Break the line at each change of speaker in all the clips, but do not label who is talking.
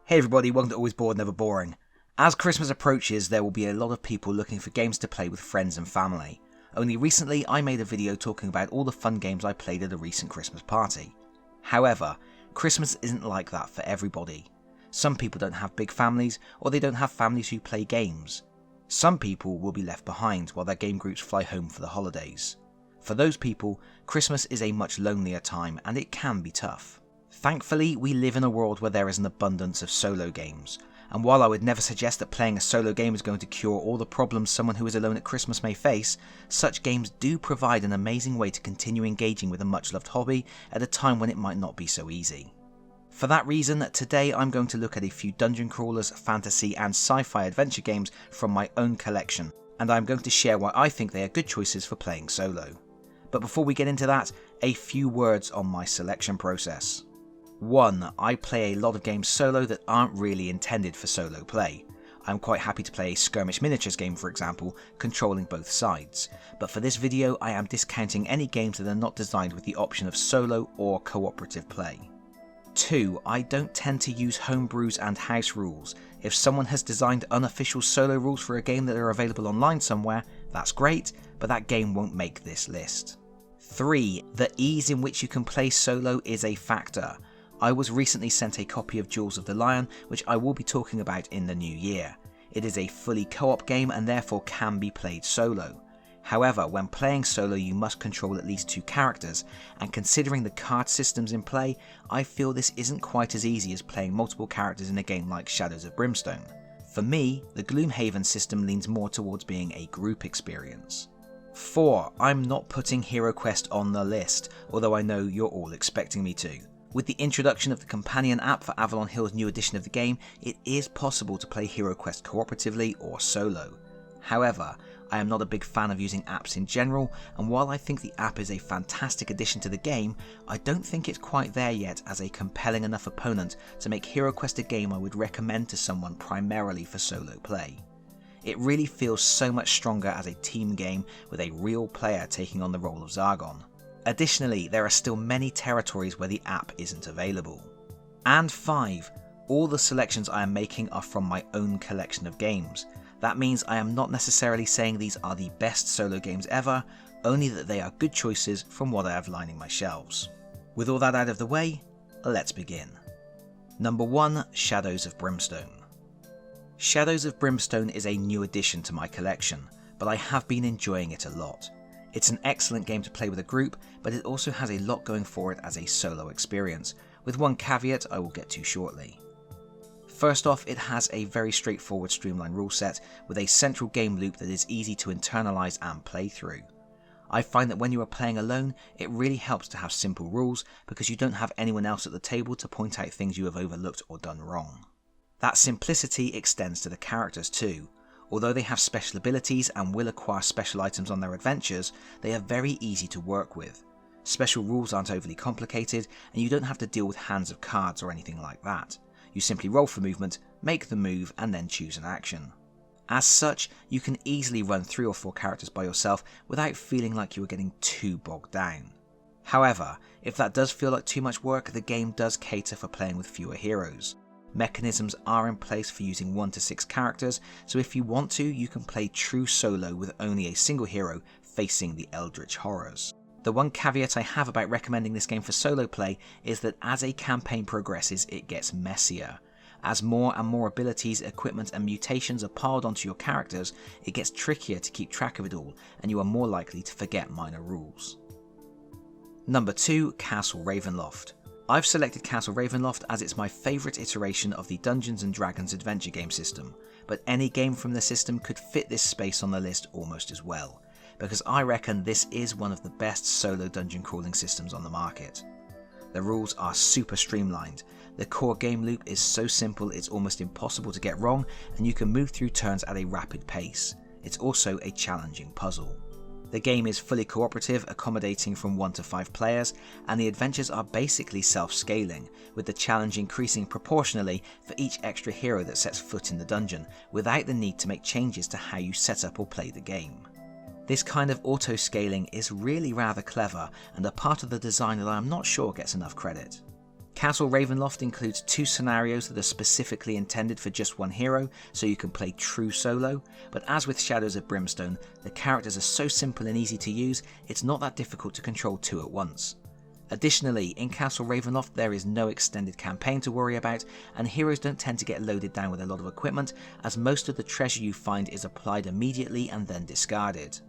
Hey everybody, welcome to Always Bored Never Boring. As Christmas approaches, there will be a lot of people looking for games to play with friends and family. Only recently I made a video talking about all the fun games I played at a recent Christmas party. However, Christmas isn't like that for everybody. Some people don't have big families, or they don't have families who play games. Some people will be left behind while their game groups fly home for the holidays. For those people, Christmas is a much lonelier time and it can be tough. Thankfully, we live in a world where there is an abundance of solo games, and while I would never suggest that playing a solo game is going to cure all the problems someone who is alone at Christmas may face, such games do provide an amazing way to continue engaging with a much loved hobby at a time when it might not be so easy. For that reason, today I'm going to look at a few dungeon crawlers, fantasy and sci-fi adventure games from my own collection, and I'm going to share why I think they are good choices for playing solo. But before we get into that, a few words on my selection process. 1. I play a lot of games solo that aren't really intended for solo play. I'm quite happy to play a skirmish miniatures game, for example, controlling both sides, but for this video I am discounting any games that are not designed with the option of solo or cooperative play. 2. I don't tend to use homebrews and house rules. If someone has designed unofficial solo rules for a game that are available online somewhere, that's great, but that game won't make this list. 3. The ease in which you can play solo is a factor. I was recently sent a copy of Jewels of the Lion, which I will be talking about in the new year. It is a fully co-op game and therefore can be played solo. However, when playing solo you must control at least 2 characters, and considering the card systems in play, I feel this isn't quite as easy as playing multiple characters in a game like Shadows of Brimstone. For me, the Gloomhaven system leans more towards being a group experience. 4. I'm not putting HeroQuest on the list, although I know you're all expecting me to. With the introduction of the companion app for Avalon Hill's new edition of the game, it is possible to play HeroQuest cooperatively or solo. However, I am not a big fan of using apps in general, and while I think the app is a fantastic addition to the game, I don't think it's quite there yet as a compelling enough opponent to make HeroQuest a game I would recommend to someone primarily for solo play. It really feels so much stronger as a team game with a real player taking on the role of Zargon. Additionally, there are still many territories where the app isn't available. And 5. All the selections I am making are from my own collection of games. That means I am not necessarily saying these are the best solo games ever, only that they are good choices from what I have lining my shelves. With all that out of the way, let's begin. Number 1. Shadows of Brimstone. Shadows of Brimstone is a new addition to my collection, but I have been enjoying it a lot. It's an excellent game to play with a group, but it also has a lot going for it as a solo experience, with one caveat I will get to shortly. First off, it has a very straightforward streamlined rule set with a central game loop that is easy to internalise and play through. I find that when you are playing alone, it really helps to have simple rules because you don't have anyone else at the table to point out things you have overlooked or done wrong. That simplicity extends to the characters too. Although they have special abilities and will acquire special items on their adventures, they are very easy to work with. Special rules aren't overly complicated, and you don't have to deal with hands of cards or anything like that. You simply roll for movement, make the move, and then choose an action. As such, you can easily run 3 or 4 characters by yourself without feeling like you are getting too bogged down. However, if that does feel like too much work, the game does cater for playing with fewer heroes. Mechanisms are in place for using 1 to 6 characters, so if you want to, you can play true solo with only a single hero facing the Eldritch Horrors. The one caveat I have about recommending this game for solo play is that as a campaign progresses it gets messier. As more and more abilities, equipment and mutations are piled onto your characters, it gets trickier to keep track of it all, and you are more likely to forget minor rules. Number 2. Castle Ravenloft. I've selected Castle Ravenloft as it's my favourite iteration of the Dungeons & Dragons adventure game system, but any game from the system could fit this space on the list almost as well, because I reckon this is one of the best solo dungeon crawling systems on the market. The rules are super streamlined, the core game loop is so simple it's almost impossible to get wrong, and you can move through turns at a rapid pace. It's also a challenging puzzle. The game is fully cooperative, accommodating from 1 to 5 players, and the adventures are basically self-scaling, with the challenge increasing proportionally for each extra hero that sets foot in the dungeon, without the need to make changes to how you set up or play the game. This kind of auto-scaling is really rather clever, and a part of the design that I am not sure gets enough credit. Castle Ravenloft includes 2 scenarios that are specifically intended for just one hero, so you can play true solo, but as with Shadows of Brimstone, the characters are so simple and easy to use, it's not that difficult to control 2 at once. Additionally, in Castle Ravenloft there is no extended campaign to worry about, and heroes don't tend to get loaded down with a lot of equipment, as most of the treasure you find is applied immediately and then discarded.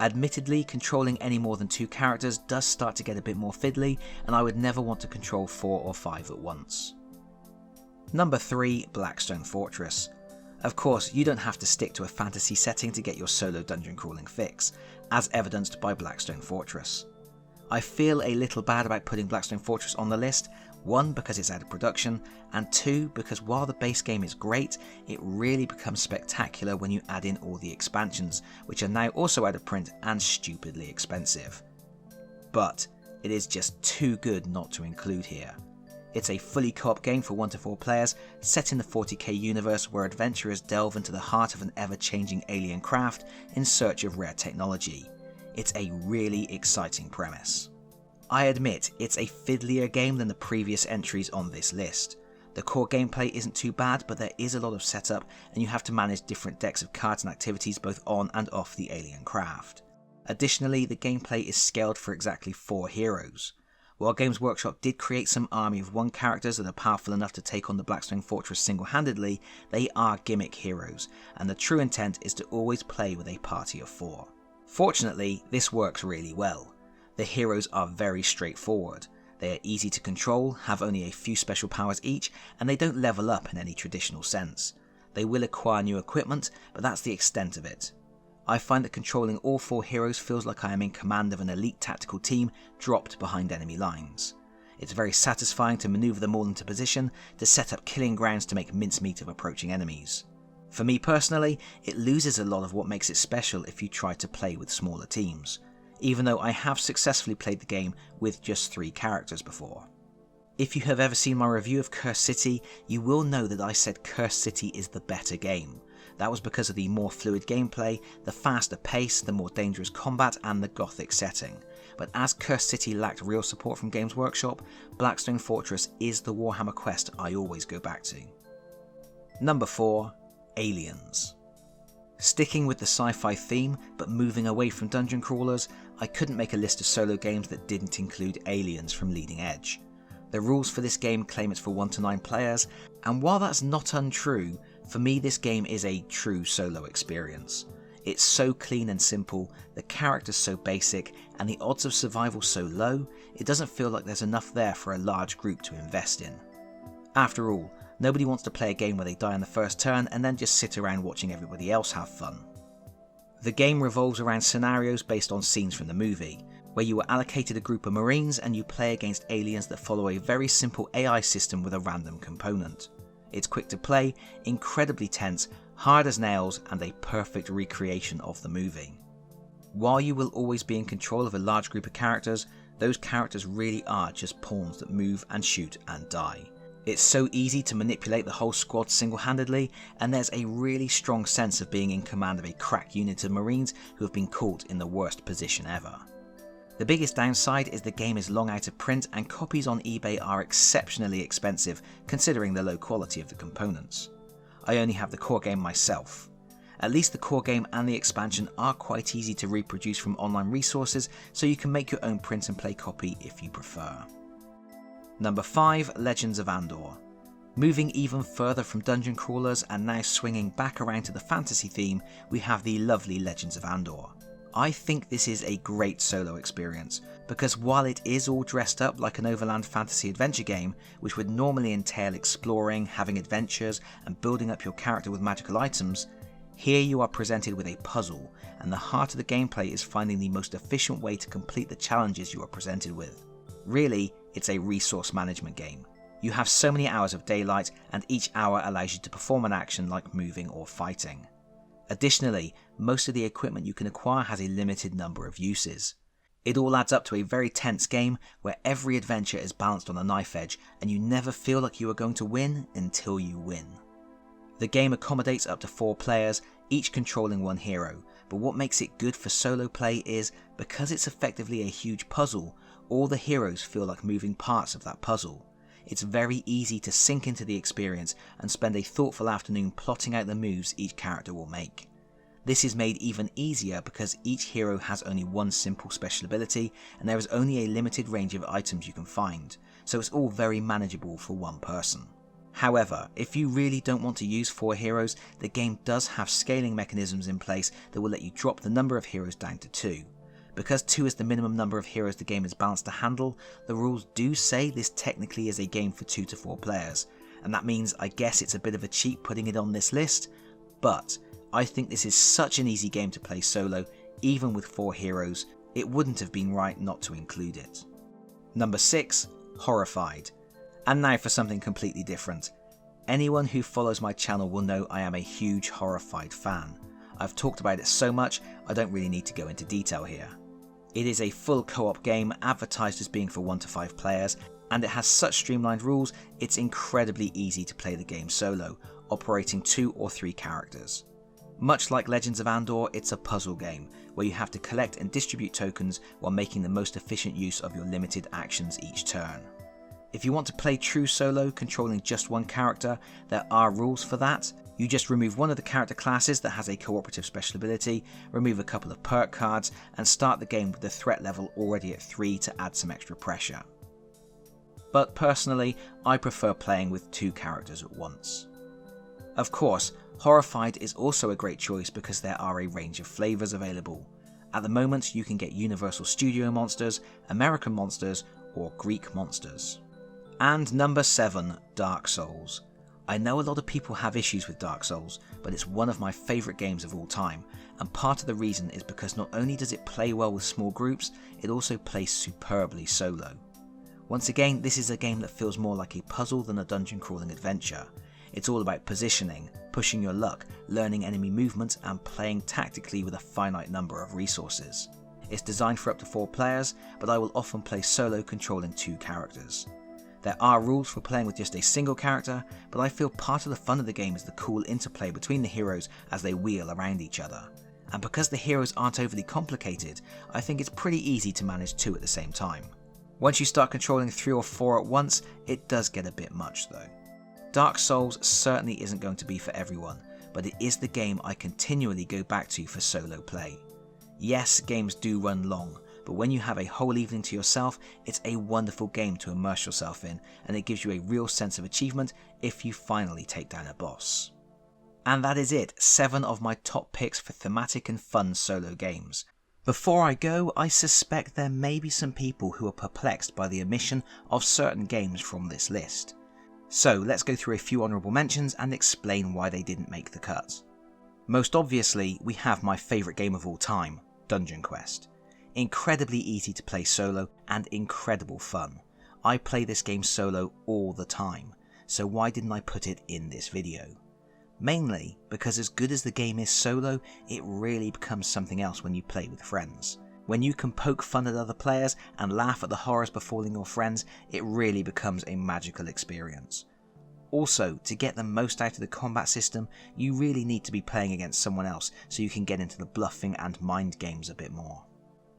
Admittedly, controlling any more than 2 characters does start to get a bit more fiddly, and I would never want to control 4 or 5 at once. Number 3. Blackstone Fortress. Of course, you don't have to stick to a fantasy setting to get your solo dungeon crawling fix, as evidenced by Blackstone Fortress. I feel a little bad about putting Blackstone Fortress on the list, 1 because it's out of production, and 2 because while the base game is great, it really becomes spectacular when you add in all the expansions, which are now also out of print and stupidly expensive. But it is just too good not to include here. It's a fully co-op game for 1 to 4 players, set in the 40k universe where adventurers delve into the heart of an ever-changing alien craft in search of rare technology. It's a really exciting premise. I admit it's a fiddlier game than the previous entries on this list. The core gameplay isn't too bad, but there is a lot of setup and you have to manage different decks of cards and activities both on and off the alien craft. Additionally, the gameplay is scaled for exactly 4 heroes. While Games Workshop did create some army of 1 characters that are powerful enough to take on the Blackstone Fortress single-handedly, they are gimmick heroes, and the true intent is to always play with a party of 4. Fortunately, this works really well. The heroes are very straightforward. They are easy to control, have only a few special powers each, and they don't level up in any traditional sense. They will acquire new equipment, but that's the extent of it. I find that controlling all 4 heroes feels like I am in command of an elite tactical team dropped behind enemy lines. It's very satisfying to manoeuvre them all into position, to set up killing grounds to make mincemeat of approaching enemies. For me personally, it loses a lot of what makes it special if you try to play with smaller teams, even though I have successfully played the game with just 3 characters before. If you have ever seen my review of Cursed City, you will know that I said Cursed City is the better game. That was because of the more fluid gameplay, the faster pace, the more dangerous combat, and the gothic setting. But as Cursed City lacked real support from Games Workshop, Blackstone Fortress is the Warhammer quest I always go back to. Number 4. Aliens. Sticking with the sci-fi theme, but moving away from dungeon crawlers, I couldn't make a list of solo games that didn't include aliens from Leading Edge. The rules for this game claim it's for 1 to 9 players, and while that's not untrue, for me this game is a true solo experience. It's so clean and simple, the characters so basic, and the odds of survival so low, it doesn't feel like there's enough there for a large group to invest in. After all, nobody wants to play a game where they die on the first turn and then just sit around watching everybody else have fun. The game revolves around scenarios based on scenes from the movie, where you are allocated a group of Marines and you play against aliens that follow a very simple AI system with a random component. It's quick to play, incredibly tense, hard as nails, and a perfect recreation of the movie. While you will always be in control of a large group of characters, those characters really are just pawns that move and shoot and die. It's so easy to manipulate the whole squad single-handedly, and there's a really strong sense of being in command of a crack unit of Marines who have been caught in the worst position ever. The biggest downside is the game is long out of print and copies on eBay are exceptionally expensive considering the low quality of the components. I only have the core game myself. At least the core game and the expansion are quite easy to reproduce from online resources, so you can make your own print and play copy if you prefer. Number 5. Legends of Andor. Moving even further from dungeon crawlers and now swinging back around to the fantasy theme, we have the lovely Legends of Andor. I think this is a great solo experience, because while it is all dressed up like an overland fantasy adventure game, which would normally entail exploring, having adventures, and building up your character with magical items, here you are presented with a puzzle, and the heart of the gameplay is finding the most efficient way to complete the challenges you are presented with. Really, it's a resource management game. You have so many hours of daylight, and each hour allows you to perform an action like moving or fighting. Additionally, most of the equipment you can acquire has a limited number of uses. It all adds up to a very tense game where every adventure is balanced on a knife edge and you never feel like you are going to win until you win. The game accommodates up to 4 players, each controlling 1 hero, but what makes it good for solo play is, because it's effectively a huge puzzle, all the heroes feel like moving parts of that puzzle. it's very easy to sink into the experience and spend a thoughtful afternoon plotting out the moves each character will make. This is made even easier because each hero has only one simple special ability and there is only a limited range of items you can find, so it's all very manageable for one person. However, if you really don't want to use 4 heroes, the game does have scaling mechanisms in place that will let you drop the number of heroes down to 2. Because 2 is the minimum number of heroes the game is balanced to handle, the rules do say this technically is a game for 2 to 4 players, and that means I guess it's a bit of a cheat putting it on this list, but I think this is such an easy game to play solo, even with 4 heroes, it wouldn't have been right not to include it. Number 6, Horrified. And now for something completely different. Anyone who follows my channel will know I am a huge Horrified fan. I've talked about it so much, I don't really need to go into detail here. It is a full co-op game advertised as being for 1 to 5 players, and it has such streamlined rules it's incredibly easy to play the game solo, operating 2 or 3 characters. Much like Legends of Andor, it's a puzzle game, where you have to collect and distribute tokens while making the most efficient use of your limited actions each turn. If you want to play true solo, controlling just one character, there are rules for that. You just remove one of the character classes that has a cooperative special ability, remove a couple of perk cards, and start the game with the threat level already at 3 to add some extra pressure. But personally, I prefer playing with 2 characters at once. Of course, Horrified is also a great choice because there are a range of flavours available. At the moment you can get Universal Studio monsters, American monsters, or Greek monsters. And number 7, Dark Souls. I know a lot of people have issues with Dark Souls, but it's one of my favourite games of all time, and part of the reason is because not only does it play well with small groups, it also plays superbly solo. Once again, this is a game that feels more like a puzzle than a dungeon crawling adventure. It's all about positioning, pushing your luck, learning enemy movements, and playing tactically with a finite number of resources. It's designed for up to 4 players, but I will often play solo controlling 2 characters. There are rules for playing with just a single character, but I feel part of the fun of the game is the cool interplay between the heroes as they wheel around each other. And because the heroes aren't overly complicated, I think it's pretty easy to manage 2 at the same time. Once you start controlling 3 or 4 at once, it does get a bit much though. Dark Souls certainly isn't going to be for everyone, but it is the game I continually go back to for solo play. Yes, games do run long, but when you have a whole evening to yourself, it's a wonderful game to immerse yourself in, and it gives you a real sense of achievement if you finally take down a boss. And that is it, 7 of my top picks for thematic and fun solo games. Before I go, I suspect there may be some people who are perplexed by the omission of certain games from this list. So let's go through a few honourable mentions and explain why they didn't make the cut. Most obviously, we have my favourite game of all time, Dungeon Quest. Incredibly easy to play solo and incredible fun. I play this game solo all the time, so why didn't I put it in this video? Mainly because as good as the game is solo, it really becomes something else when you play with friends. When you can poke fun at other players and laugh at the horrors befalling your friends, it really becomes a magical experience. Also, to get the most out of the combat system, you really need to be playing against someone else so you can get into the bluffing and mind games a bit more.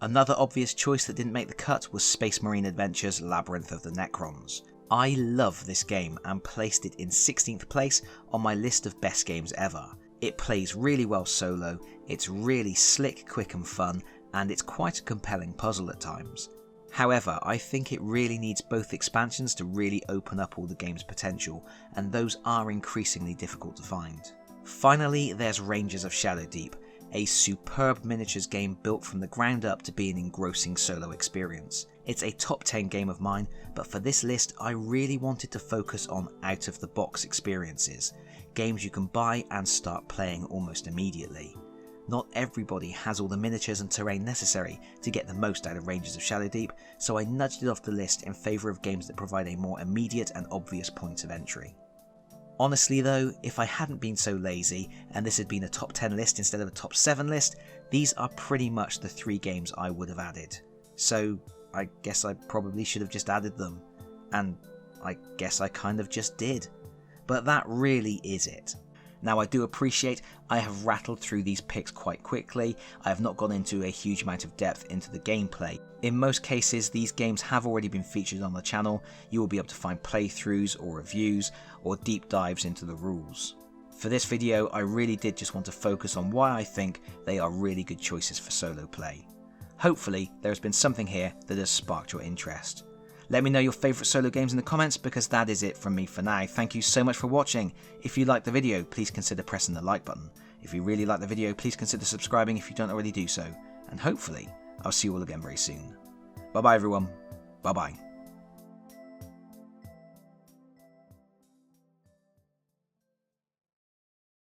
Another obvious choice that didn't make the cut was Space Marine Adventures Labyrinth of the Necrons. I love this game and placed it in 16th place on my list of best games ever. It plays really well solo, it's really slick, quick and fun, and it's quite a compelling puzzle at times. However, I think it really needs both expansions to really open up all the game's potential, and those are increasingly difficult to find. Finally, there's Rangers of Shadowdeep, a superb miniatures game built from the ground up to be an engrossing solo experience. It's a top 10 game of mine, but for this list I really wanted to focus on out-of-the-box experiences, games you can buy and start playing almost immediately. Not everybody has all the miniatures and terrain necessary to get the most out of Rangers of Shadowdeep, so I nudged it off the list in favour of games that provide a more immediate and obvious point of entry. Honestly though, if I hadn't been so lazy and this had been a top 10 list instead of a top 7 list, these are pretty much the 3 games I would have added. So I guess I probably should have just added them, and I guess I kind of just did. But that really is it. Now I do appreciate I have rattled through these picks quite quickly. I have not gone into a huge amount of depth into the gameplay. In most cases these games have already been featured on the channel. You will be able to find playthroughs or reviews or deep dives into the rules. For this video I really did just want to focus on why I think they are really good choices for solo play. Hopefully there has been something here that has sparked your interest. Let me know your favourite solo games in the comments, because that is it from me for now. Thank you so much for watching. If you liked the video, please consider pressing the like button. If you really like the video, please consider subscribing if you don't already do so. And hopefully, I'll see you all again very soon. Bye bye everyone. Bye bye.